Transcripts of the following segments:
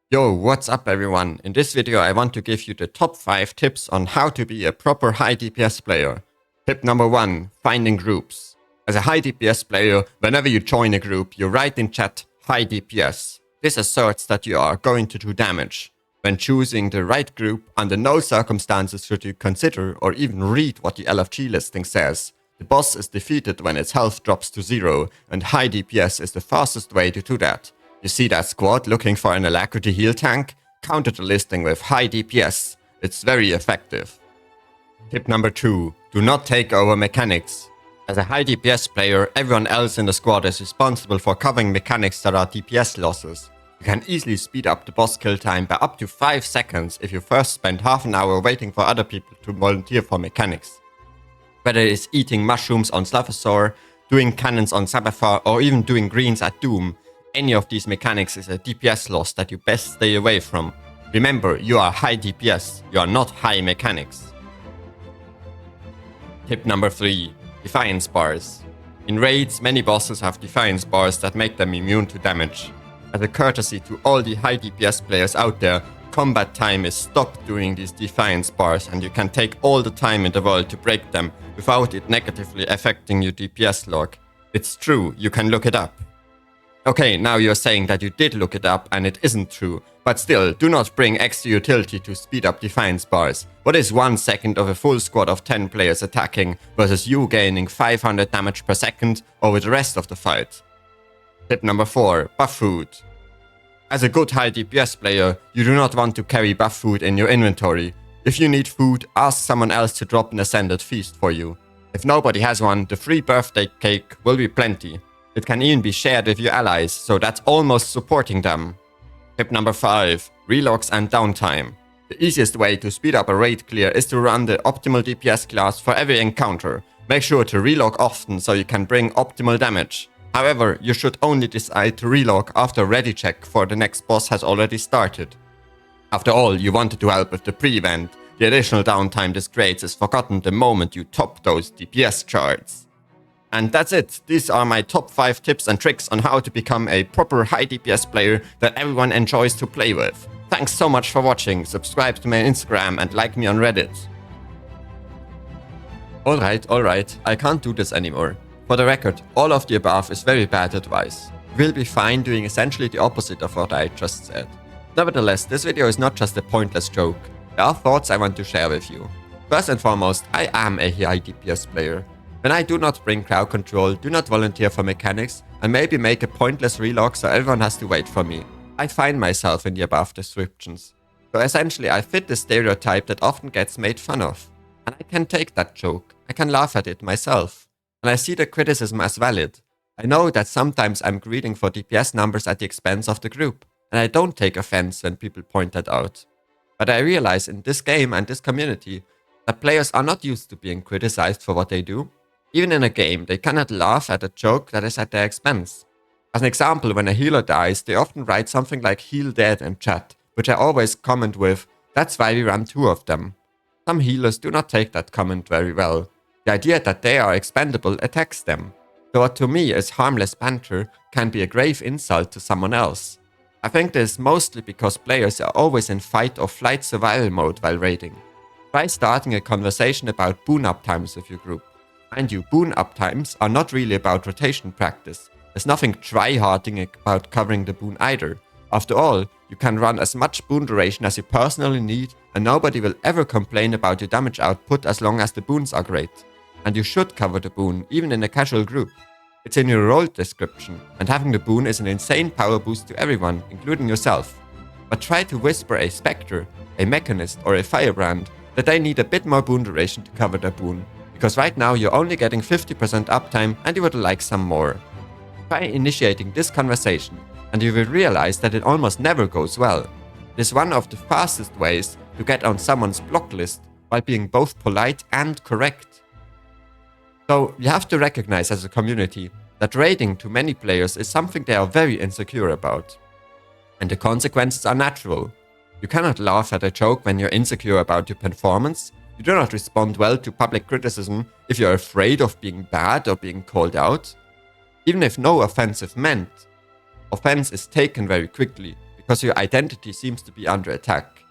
Yo, what's up everyone? In this video I want to give you the top 5 tips on how to be a proper high DPS player. Tip number 1. Finding groups. As a high DPS player, whenever you join a group, you write in chat high DPS. This asserts that you are going to do damage. When choosing the right group, under no circumstances should you consider or even read what the LFG listing says. The boss is defeated when its health drops to 0, and high DPS is the fastest way to do that. You see that squad looking for an alacrity heal tank? Counter the listing with high DPS. It's very effective. Tip number 2. Do not take over mechanics. As a high DPS player, everyone else in the squad is responsible for covering mechanics that are DPS losses. You can easily speed up the boss kill time by up to 5 seconds if you first spend half an hour waiting for other people to volunteer for mechanics. Whether it is eating mushrooms on Slavasaur, doing cannons on Sabathar, or even doing greens at Doom, any of these mechanics is a DPS loss that you best stay away from. Remember, you are high DPS, you are not high mechanics. Tip number 3. Defiance bars. In raids, many bosses have defiance bars that make them immune to damage. As a courtesy to all the high DPS players out there, combat time is stopped during these defiance bars and you can take all the time in the world to break them without it negatively affecting your DPS log. It's true, you can look it up. Okay, now you're saying that you did look it up and it isn't true, but still, do not bring extra utility to speed up defiance bars. What is 1 second of a full squad of 10 players attacking versus you gaining 500 damage per second over the rest of the fight? Tip number 4. Buff food. As a good high DPS player, you do not want to carry buff food in your inventory. If you need food, ask someone else to drop an ascended feast for you. If nobody has one, the free birthday cake will be plenty. It can even be shared with your allies, so that's almost supporting them. Tip number 5. Relogs and downtime. The easiest way to speed up a raid clear is to run the optimal DPS class for every encounter. Make sure to relog often so you can bring optimal damage. However, you should only decide to relog after a ready check for the next boss has already started. After all, you wanted to help with the pre-event. The additional downtime this creates is forgotten the moment you top those DPS charts. And that's it. These are my top 5 tips and tricks on how to become a proper high DPS player that everyone enjoys to play with. Thanks so much for watching. Subscribe to my Instagram and like me on Reddit. Alright, I can't do this anymore. For the record, all of the above is very bad advice. You will be fine doing essentially the opposite of what I just said. Nevertheless, this video is not just a pointless joke. There are thoughts I want to share with you. First and foremost, I am a high DPS player. When I do not bring crowd control, do not volunteer for mechanics, and maybe make a pointless relog so everyone has to wait for me, I find myself in the above descriptions. So essentially I fit the stereotype that often gets made fun of. And I can take that joke, I can laugh at it myself. And I see the criticism as valid. I know that sometimes I'm greeting for DPS numbers at the expense of the group, and I don't take offense when people point that out. But I realize in this game and this community that players are not used to being criticized for what they do. Even in a game, they cannot laugh at a joke that is at their expense. As an example, when a healer dies, they often write something like heal dead in chat, which I always comment with, that's why we run 2 of them. Some healers do not take that comment very well. The idea that they are expendable attacks them. So what to me is harmless banter can be a grave insult to someone else. I think this is mostly because players are always in fight or flight survival mode while raiding. Try starting a conversation about boon uptimes with your group. Mind you, boon uptimes are not really about rotation practice. There's nothing try-harding about covering the boon either. After all, you can run as much boon duration as you personally need and nobody will ever complain about your damage output as long as the boons are great. And you should cover the boon, even in a casual group. It's in your role description, and having the boon is an insane power boost to everyone, including yourself. But try to whisper a Spectre, a Mechanist or a Firebrand that they need a bit more boon duration to cover their boon. Because right now you're only getting 50% uptime and you would like some more. Try initiating this conversation and you will realize that it almost never goes well. It is one of the fastest ways to get on someone's block list while being both polite and correct. So you have to recognize as a community that raiding to many players is something they are very insecure about. And the consequences are natural. You cannot laugh at a joke when you're insecure about your performance. You do not respond well to public criticism if you're afraid of being bad or being called out. Even if no offense is meant, offense is taken very quickly because your identity seems to be under attack.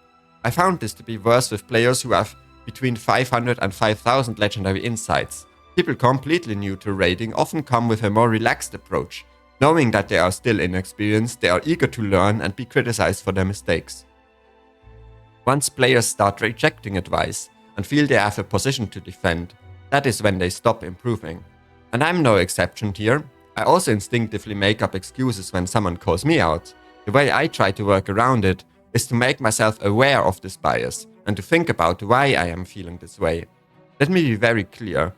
I found this to be worse with players who have between 500 and 5000 legendary insights. People completely new to raiding often come with a more relaxed approach, knowing that they are still inexperienced, they are eager to learn and be criticized for their mistakes. Once players start rejecting advice and feel they have a position to defend, that is when they stop improving. And I'm no exception here. I also instinctively make up excuses when someone calls me out. The way I try to work around it is to make myself aware of this bias and to think about why I am feeling this way. Let me be very clear.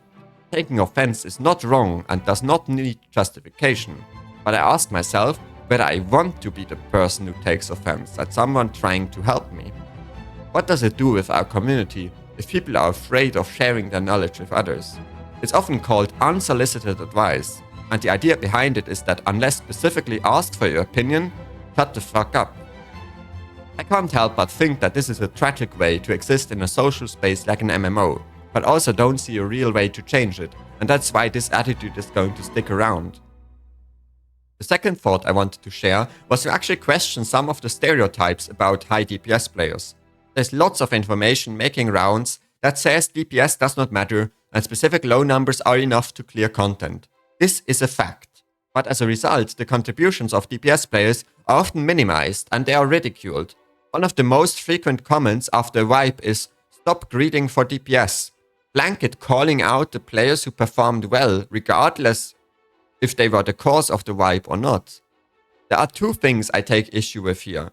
Taking offense is not wrong and does not need justification, but I ask myself whether I want to be the person who takes offense at someone trying to help me. What does it do with our community if people are afraid of sharing their knowledge with others? It's often called unsolicited advice, and the idea behind it is that unless specifically asked for your opinion, shut the fuck up. I can't help but think that this is a tragic way to exist in a social space like an MMO, but also don't see a real way to change it, and that's why this attitude is going to stick around. The second thought I wanted to share was to actually question some of the stereotypes about high DPS players. There's lots of information making rounds that says DPS does not matter and specific low numbers are enough to clear content. This is a fact, but as a result, the contributions of DPS players are often minimized and they are ridiculed. One of the most frequent comments after a wipe is "stop greeting for DPS," blanket calling out the players who performed well regardless if they were the cause of the wipe or not. There are two things I take issue with here.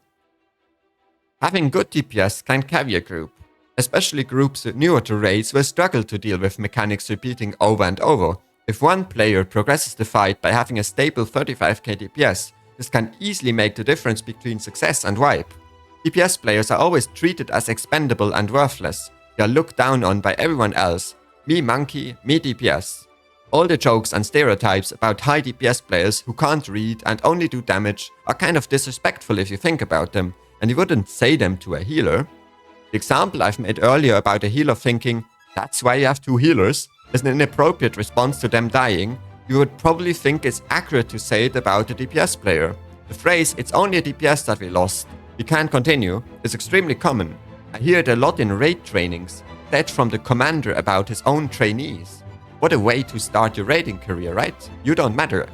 Having good DPS can carry a group. Especially groups newer to raids will struggle to deal with mechanics repeating over and over. If one player progresses the fight by having a stable 35k DPS, this can easily make the difference between success and wipe. DPS players are always treated as expendable and worthless. They are looked down on by everyone else. Me monkey, me DPS. All the jokes and stereotypes about high DPS players who can't read and only do damage are kind of disrespectful if you think about them, and you wouldn't say them to a healer. The example I've made earlier about a healer thinking, "That's why you have two healers," is an inappropriate response to them dying. You would probably think it's accurate to say it about a DPS player. The phrase, "it's only a DPS that we lost, we can't continue," is extremely common. I hear it a lot in raid trainings, said from the commander about his own trainees. What a way to start your raiding career, right? You don't matter.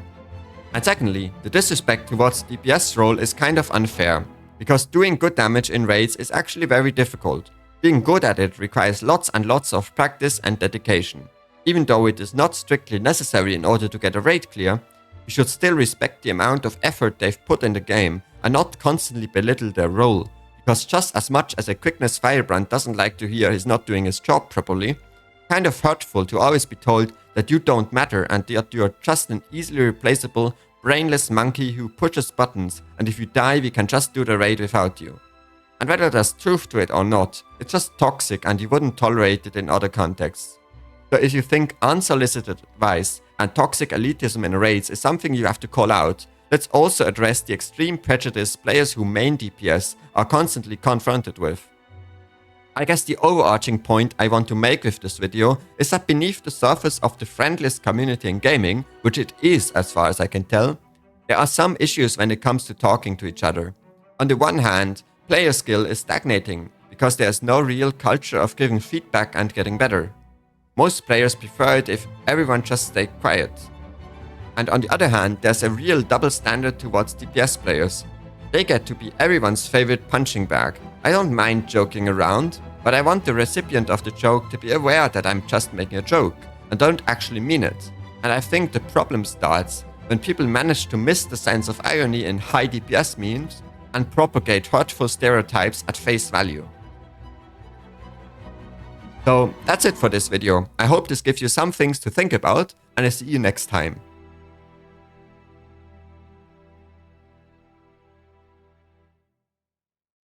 And secondly, the disrespect towards the DPS role is kind of unfair, because doing good damage in raids is actually very difficult. Being good at it requires lots and lots of practice and dedication. Even though it is not strictly necessary in order to get a raid clear, you should still respect the amount of effort they've put in the game and not constantly belittle their role. Because just as much as a quickness firebrand doesn't like to hear he's not doing his job properly, kind of hurtful to always be told that you don't matter and that you're just an easily replaceable, brainless monkey who pushes buttons, and if you die we can just do the raid without you. And whether there's truth to it or not, it's just toxic and you wouldn't tolerate it in other contexts. So if you think unsolicited advice and toxic elitism in raids is something you have to call out, let's also address the extreme prejudice players who main DPS are constantly confronted with. I guess the overarching point I want to make with this video is that beneath the surface of the friendliest community in gaming, which it is as far as I can tell, there are some issues when it comes to talking to each other. On the one hand, player skill is stagnating because there is no real culture of giving feedback and getting better. Most players prefer it if everyone just stayed quiet. And on the other hand, there's a real double standard towards DPS players. They get to be everyone's favorite punching bag. I don't mind joking around, but I want the recipient of the joke to be aware that I'm just making a joke and don't actually mean it. And I think the problem starts when people manage to miss the sense of irony in high DPS memes and propagate hurtful stereotypes at face value. So that's it for this video. I hope this gives you some things to think about, and I see you next time.